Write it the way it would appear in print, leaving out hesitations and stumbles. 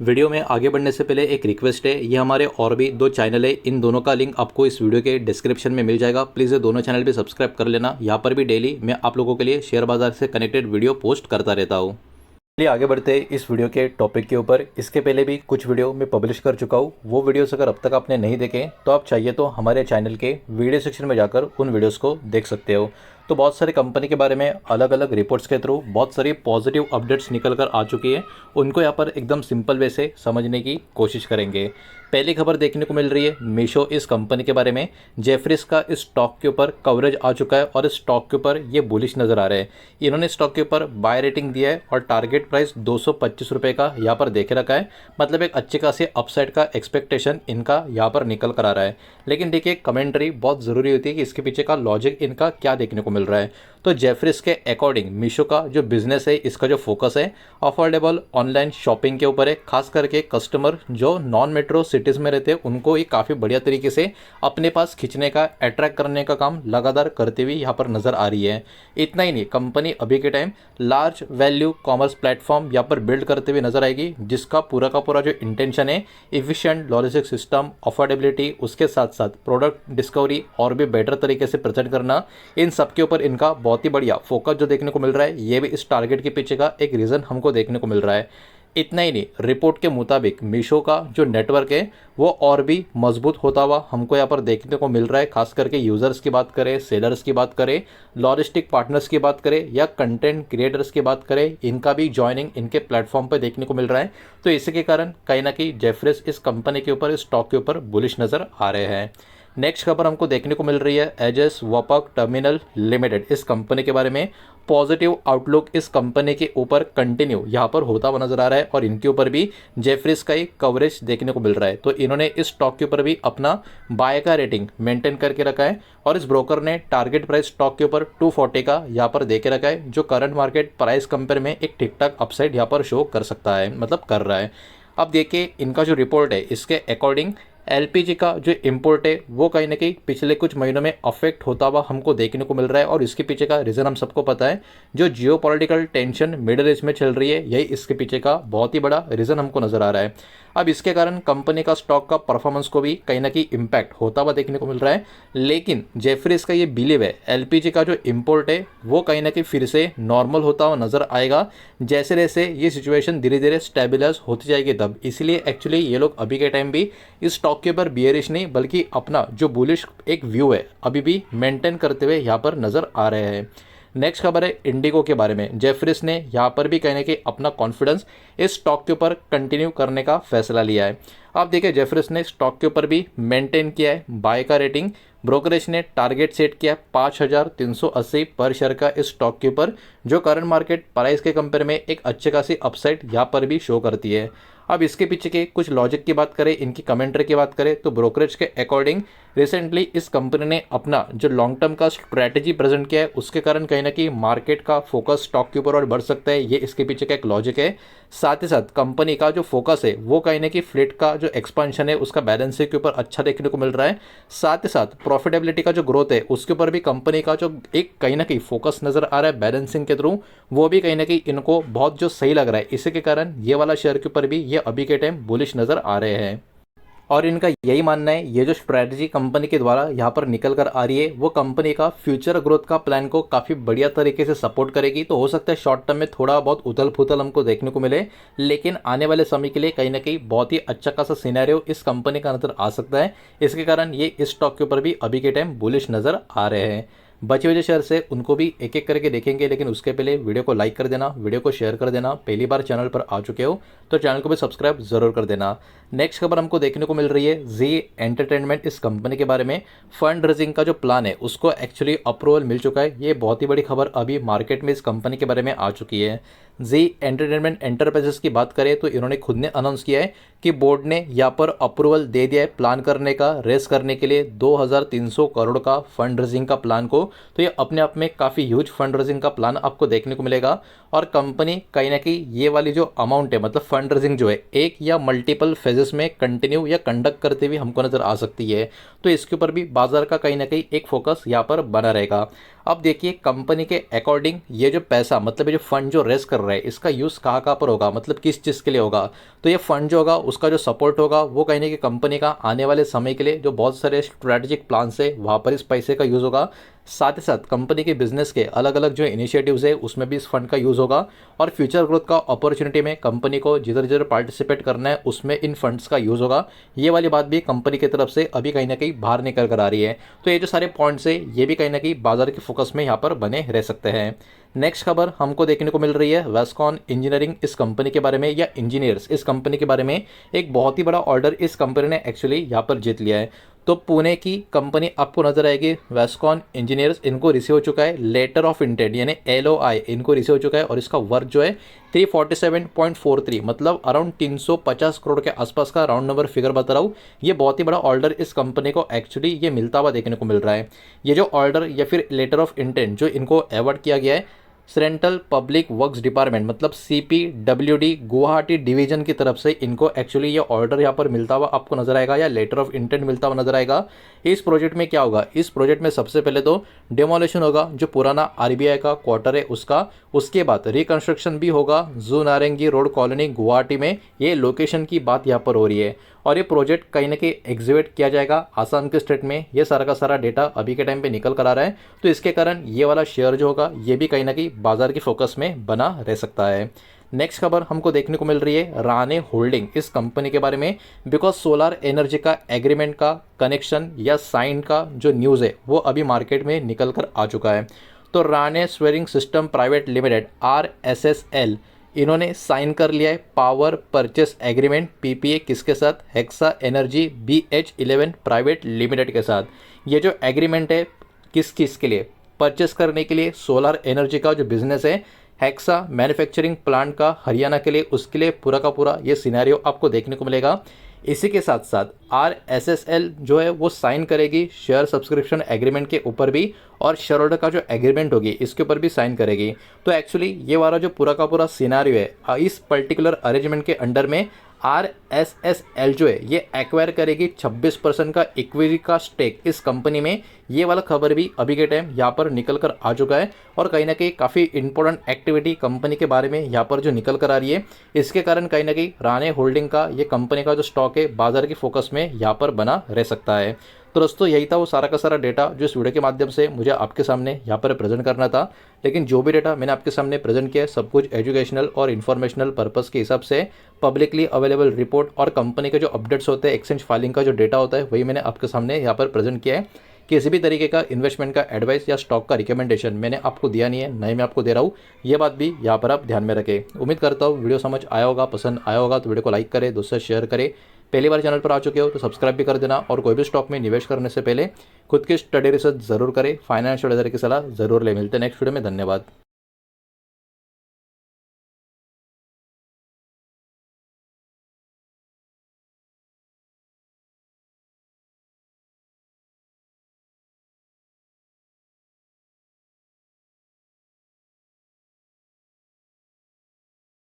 Video में आगे बढ़ने से पहले एक रिक्वेस्ट है, ये हमारे और भी दो चैनल है, इन दोनों का लिंक आपको इस वीडियो के डिस्क्रिप्शन में मिल जाएगा। प्लीज़ ये दोनों चैनल भी सब्सक्राइब कर लेना। यहाँ पर भी डेली मैं आप लोगों के लिए शेयर बाजार से कनेक्टेड वीडियो पोस्ट करता रहता हूँ। चलिए आगे बढ़ते हैं इस वीडियो के टॉपिक के ऊपर। इसके पहले भी कुछ वीडियो मैं पब्लिश कर चुका हूँ, वो वीडियोस अगर अब तक आपने नहीं देखे तो आप चाहिए तो हमारे चैनल के वीडियो सेक्शन में जाकर उन वीडियोस को देख सकते हो। तो बहुत सारी कंपनी के बारे में अलग अलग रिपोर्ट्स के थ्रू बहुत सारी पॉजिटिव अपडेट्स निकल कर आ चुकी है, उनको यहाँ पर एकदम सिंपल वे से समझने की कोशिश करेंगे। पहली खबर देखने को मिल रही है मीशो इस कंपनी के बारे में। जेफरीज का इस स्टॉक के ऊपर कवरेज आ चुका है और इस स्टॉक के ऊपर ये बुलिश नज़र आ रहे हैं। इन्होंने स्टॉक के ऊपर बाय रेटिंग दिया है और टारगेट प्राइस 225 रुपये का यहाँ पर देखे रखा है। मतलब एक अच्छे खासी अपसाइड का एक्सपेक्टेशन इनका यहाँ पर निकल कर आ रहा है। लेकिन देखिए कमेंट्री बहुत ज़रूरी होती है कि इसके पीछे का लॉजिक इनका क्या देखने को मिल रहा है। तो जेफरीज के अकॉर्डिंग मीशो का जो बिजनेस है, इसका जो फोकस है अफोर्डेबल ऑनलाइन शॉपिंग के ऊपर है। खास करके कस्टमर जो नॉन मेट्रो सिटीज़ में रहते हैं उनको ये काफ़ी बढ़िया तरीके से अपने पास खींचने का, अट्रैक्ट करने का काम लगातार करते हुए यहाँ पर नज़र आ रही है। इतना ही नहीं, कंपनी अभी के time large value commerce platform यहाँ पर बिल्ड करते हुए नजर आएगी, जिसका पूरा का पूरा जो इंटेंशन है इफिशिएंट लॉजिस्टिक सिस्टम, अफोर्डेबिलिटी, उसके साथ साथ प्रोडक्ट डिस्कवरी और भी बेटर तरीके से प्रेजेंट करना, इन सब के ऊपर इनका बहुत ही बढ़िया फोकस जो देखने को मिल रहा है। ये भी इस टारगेट के पीछे का एक रीज़न हमको देखने को मिल रहा है। इतना ही नहीं, रिपोर्ट के मुताबिक मीशो का जो नेटवर्क है वो और भी मजबूत होता हुआ हमको यहाँ पर देखने को मिल रहा है। खास करके यूज़र्स की बात करें, सेलर्स की बात करें, लॉजिस्टिक पार्टनर्स की बात करें या कंटेंट क्रिएटर्स की बात करें, इनका भी ज्वाइनिंग इनके प्लेटफॉर्म पर देखने को मिल रहा है। तो इसी के कारण कहीं ना कहीं जेफरीज इस कंपनी के ऊपर, इस स्टॉक के ऊपर बुलिश नज़र आ रहे हैं। नेक्स्ट खबर हमको देखने को मिल रही है एजेस वॉपक टर्मिनल लिमिटेड इस कंपनी के बारे में। पॉजिटिव आउटलुक इस कंपनी के ऊपर कंटिन्यू यहाँ पर होता हुआ नजर आ रहा है और इनके ऊपर भी जेफरीज का एक कवरेज देखने को मिल रहा है। तो इन्होंने इस स्टॉक के ऊपर भी अपना बाय का रेटिंग मेंटेन करके रखा है और इस ब्रोकर ने टारगेट प्राइस स्टॉक के ऊपर 240 का यहाँ पर देके रखा है, जो करंट मार्केट प्राइस कंपेयर में एक ठीक ठाक अपसाइड यहाँ पर शो कर सकता है, मतलब कर रहा है। अब देखिए इनका जो रिपोर्ट है, इसके अकॉर्डिंग एलपीजी का जो इम्पोर्ट है वो कहीं ना कहीं पिछले कुछ महीनों में अफेक्ट होता हुआ हमको देखने को मिल रहा है और इसके पीछे का रीज़न हम सबको पता है। जो जियोपॉलिटिकल टेंशन मिडिल ईस्ट में चल रही है, यही इसके पीछे का बहुत ही बड़ा रीज़न हमको नज़र आ रहा है। अब इसके कारण कंपनी का स्टॉक का परफॉर्मेंस को भी कहीं ना कहीं इम्पैक्ट होता हुआ देखने को मिल रहा है। लेकिन जेफरीज का ये बिलीव है एलपीजी का जो इम्पोर्ट है वो कहीं ना कहीं फिर से नॉर्मल होता हुआ नज़र आएगा जैसे जैसे ये सिचुएशन धीरे धीरे स्टेबलाइज होती जाएगी तब। इसलिए एक्चुअली ये लोग अभी के टाइम भी इस स्टॉक के ऊपर बियरिश नहीं बल्कि अपना जो बुलिश एक व्यू है अभी भी मेंटेन करते हुए यहाँ पर नज़र आ रहे हैं। नेक्स्ट खबर है इंडिगो के बारे में। जेफरीज ने यहाँ पर भी कहने के अपना कॉन्फिडेंस इस स्टॉक के ऊपर कंटिन्यू करने का फैसला लिया है। आप देखिए जेफरीज ने स्टॉक के ऊपर भी मेंटेन किया है बाय का रेटिंग। ब्रोकरेज ने टारगेट सेट किया 5380 पर शेयर का इस स्टॉक के ऊपर, जो करंट मार्केट प्राइस के कंपेयर में एक अच्छे खासी अपसाइड यहाँ पर भी शो करती है। अब इसके पीछे के कुछ लॉजिक की बात करें, इनकी कमेंट्री की बात करें तो ब्रोकरेज के अकॉर्डिंग रिसेंटली इस कंपनी ने अपना जो लॉन्ग टर्म का स्ट्रैटेजी प्रेजेंट किया है, उसके कारण कहीं ना कहीं मार्केट का फोकस स्टॉक के ऊपर और बढ़ सकता है। ये इसके पीछे का एक लॉजिक है। साथ ही साथ कंपनी का जो फोकस है वो कहीं ना कहीं फ्लीट का जो एक्सपांशन है उसका बैलेंस शीट के ऊपर अच्छा देखने को मिल रहा है। साथ ही साथ प्रॉफिटेबिलिटी का जो ग्रोथ है उसके ऊपर भी कंपनी का जो एक कहीं ना कहीं फोकस नजर आ रहा है बैलेंसिंग के थ्रू, वो भी कहीं ना कहीं इनको बहुत जो सही लग रहा है। इसी के कारण ये वाला शेयर के ऊपर भी ये अभी के टाइम बुलिश नजर आ रहे हैं और इनका यही मानना है ये जो स्ट्रैटेजी कंपनी के द्वारा यहाँ पर निकल कर आ रही है वो कंपनी का फ्यूचर ग्रोथ का प्लान को काफ़ी बढ़िया तरीके से सपोर्ट करेगी। तो हो सकता है शॉर्ट टर्म में थोड़ा बहुत उथल पुथल हमको देखने को मिले, लेकिन आने वाले समय के लिए कहीं ना कहीं बहुत ही अच्छा खासा सिनेरियो इस कंपनी का नजर आ सकता है। इसके कारण ये इस स्टॉक के ऊपर भी अभी के टाइम बुलिश नजर आ रहे हैं। बचे हुए शेयर से उनको भी एक एक करके देखेंगे, लेकिन उसके पहले वीडियो को लाइक कर देना, वीडियो को शेयर कर देना। पहली बार चैनल पर आ चुके हो तो चैनल को भी सब्सक्राइब जरूर कर देना। नेक्स्ट खबर हमको देखने को मिल रही है जी एंटरटेनमेंट इस कंपनी के बारे में। फंड रेजिंग का जो प्लान है उसको एक्चुअली अप्रूवल मिल चुका है। ये बहुत ही बड़ी खबर अभी मार्केट में इस कंपनी के बारे में आ चुकी है। जी एंटरटेनमेंट एंटरप्राइजेस की बात करें तो इन्होंने खुद ने अनाउंस किया है कि बोर्ड ने यहाँ पर अप्रूवल दे दिया है प्लान करने का, रेस करने के लिए 2300 करोड़ का फंड रेजिंग का प्लान को तो ये अपने आप में काफ़ी ह्यूज फंड रेजिंग का प्लान आपको देखने को मिलेगा। और कंपनी कहीं ना कहीं ये वाली जो अमाउंट है, मतलब फंड रेजिंग जो है, एक या मल्टीपल फेजेस में कंटिन्यू या कंडक्ट करते हुए हमको नज़र आ सकती है। तो इसके ऊपर भी बाजार का कहीं ना कहीं एक फोकस यहाँ पर बना रहेगा। अब देखिए कंपनी के अकॉर्डिंग ये जो पैसा, मतलब ये जो फंड जो रेस कर रहा है, इसका यूज़ कहाँ कहाँ पर होगा, मतलब किस चीज़ के लिए होगा। तो ये फंड जो होगा उसका जो सपोर्ट होगा वो कहीं ना कहीं कंपनी का आने वाले समय के लिए जो बहुत सारे स्ट्रैटेजिक प्लान है वहाँ पर इस पैसे का यूज़ होगा। साथ ही साथ कंपनी के बिजनेस के अलग अलग जो इनिशिएटिव्स है उसमें भी इस फंड का यूज़ होगा। और फ्यूचर ग्रोथ का अपॉर्चुनिटी में कंपनी को जिधर जिधर पार्टिसिपेट करना है उसमें इन फंड्स का यूज़ होगा। ये वाली बात भी कंपनी की तरफ से अभी कहीं ना कहीं बाहर निकल कर आ रही है। तो ये जो सारे पॉइंट्स है ये भी कहीं ना कहीं बाजार के फोकस में यहाँ पर बने रह सकते हैं। नेक्स्ट खबर हमको देखने को मिल रही है वेस्कॉन इंजीनियरिंग इस कंपनी के बारे में, या इंजीनियर्स इस कंपनी के बारे में। एक बहुत ही बड़ा ऑर्डर इस कंपनी ने एक्चुअली यहाँ पर जीत लिया है। तो पुणे की कंपनी आपको नजर आएगी वेस्कॉन इंजीनियर्स, इनको रिसीव हो चुका है लेटर ऑफ इंटेंट यानी LOI इनको रिसीव हो चुका है। और इसका वर्क जो है 347.43 मतलब अराउंड 350 करोड़ के आसपास का राउंड नंबर फिगर बता रहा हूँ। ये बहुत ही बड़ा ऑर्डर इस कंपनी को एक्चुअली ये मिलता हुआ देखने को मिल रहा है। ये जो ऑर्डर या फिर लेटर ऑफ इंटेंट जो इनको अवार्ड किया गया है सेंट्रल पब्लिक वर्क्स डिपार्टमेंट मतलब CPWD गुवाहाटी डिवीजन की तरफ से इनको एक्चुअली ये ऑर्डर यहाँ पर मिलता हुआ आपको नजर आएगा, या लेटर ऑफ इंटेंट मिलता हुआ नजर आएगा। इस प्रोजेक्ट में क्या होगा, इस प्रोजेक्ट में सबसे पहले तो डेमोलेशन होगा जो पुराना RBI का क्वार्टर है उसका, उसके बाद रिकंस्ट्रक्शन भी होगा जू नारंगी रोड कॉलोनी गुवाहाटी में। ये लोकेशन की बात यहाँ पर हो रही है। और ये प्रोजेक्ट कहीं ना कहीं एग्जीक्यूट किया जाएगा आसाम के स्टेट में। ये सारा का सारा डेटा अभी के टाइम पे निकल कर आ रहा है। तो इसके कारण ये वाला शेयर जो होगा ये भी कहीं ना कहीं बाजार के फोकस में बना रह सकता है। नेक्स्ट खबर हमको देखने को मिल रही है राणे होल्डिंग इस कंपनी के बारे में। बिकॉज सोलर एनर्जी का एग्रीमेंट का कनेक्शन या साइन का जो न्यूज़ है वो अभी मार्केट में निकल कर आ चुका है। तो Rane swearing system private limited RSSL इन्होंने साइन कर लिया है पावर परचेस एग्रीमेंट PPA किसके साथ, hexa energy BH11 private limited के साथ। ये जो एग्रीमेंट है किस चीज़ के लिए, परचेस करने के लिए सोलर एनर्जी का जो बिजनेस है हेक्सा मैन्युफैक्चरिंग प्लांट का हरियाणा के लिए, उसके लिए पूरा का पूरा ये सिनेरियो आपको देखने को मिलेगा। इसी के साथ साथ RSSL जो है वो साइन करेगी शेयर सब्सक्रिप्शन एग्रीमेंट के ऊपर भी, और शेयर होल्डर का जो एग्रीमेंट होगी इसके ऊपर भी साइन करेगी। तो एक्चुअली ये वाला जो पूरा का पूरा सिनेरियो है इस पर्टिकुलर अरेंजमेंट के अंडर में RSSL जो है ये एक्वायर करेगी 26% का इक्विटी का स्टेक इस कंपनी में। ये वाला खबर भी अभी के टाइम यहाँ पर निकल कर आ चुका है। और कहीं ना कहीं काफ़ी इंपॉर्टेंट एक्टिविटी कंपनी के बारे में यहाँ पर जो निकल कर आ रही है, इसके कारण कहीं ना कहीं राणे होल्डिंग का ये कंपनी का जो स्टॉक है बाजार के फोकस में यहाँ पर बना रह सकता है। तो दोस्तों यही था वो सारा का सारा डेटा जो इस वीडियो के माध्यम से मुझे आपके सामने यहाँ पर प्रेजेंट करना था। लेकिन जो भी डेटा मैंने आपके सामने प्रेजेंट किया है सब कुछ एजुकेशनल और इन्फॉर्मेशनल पर्पस के हिसाब से पब्लिकली अवेलेबल रिपोर्ट और कंपनी के जो अपडेट्स होते हैं एक्सचेंज फाइलिंग का जो डेटा होता है वही मैंने आपके सामने यहाँ पर प्रेजेंट किया है। किसी भी तरीके का इन्वेस्टमेंट का एडवाइस या स्टॉक का रिकमेंडेशन मैंने आपको दिया नहीं है, नहीं मैं आपको दे रहा हूँ। ये बात भी यहाँ पर आप ध्यान में रखें। उम्मीद करता हूँ वीडियो समझ आया होगा, पसंद आया होगा तो वीडियो को लाइक करें, दोस्तों से शेयर करें। पहली बार चैनल पर आ चुके हो तो सब्सक्राइब भी कर देना। और कोई भी स्टॉक में निवेश करने से पहले खुद की स्टडी रिसर्च जरूर करें, फाइनेंशियल एडवाइजर की सलाह जरूर ले। मिलते हैं नेक्स्ट वीडियो में, धन्यवाद।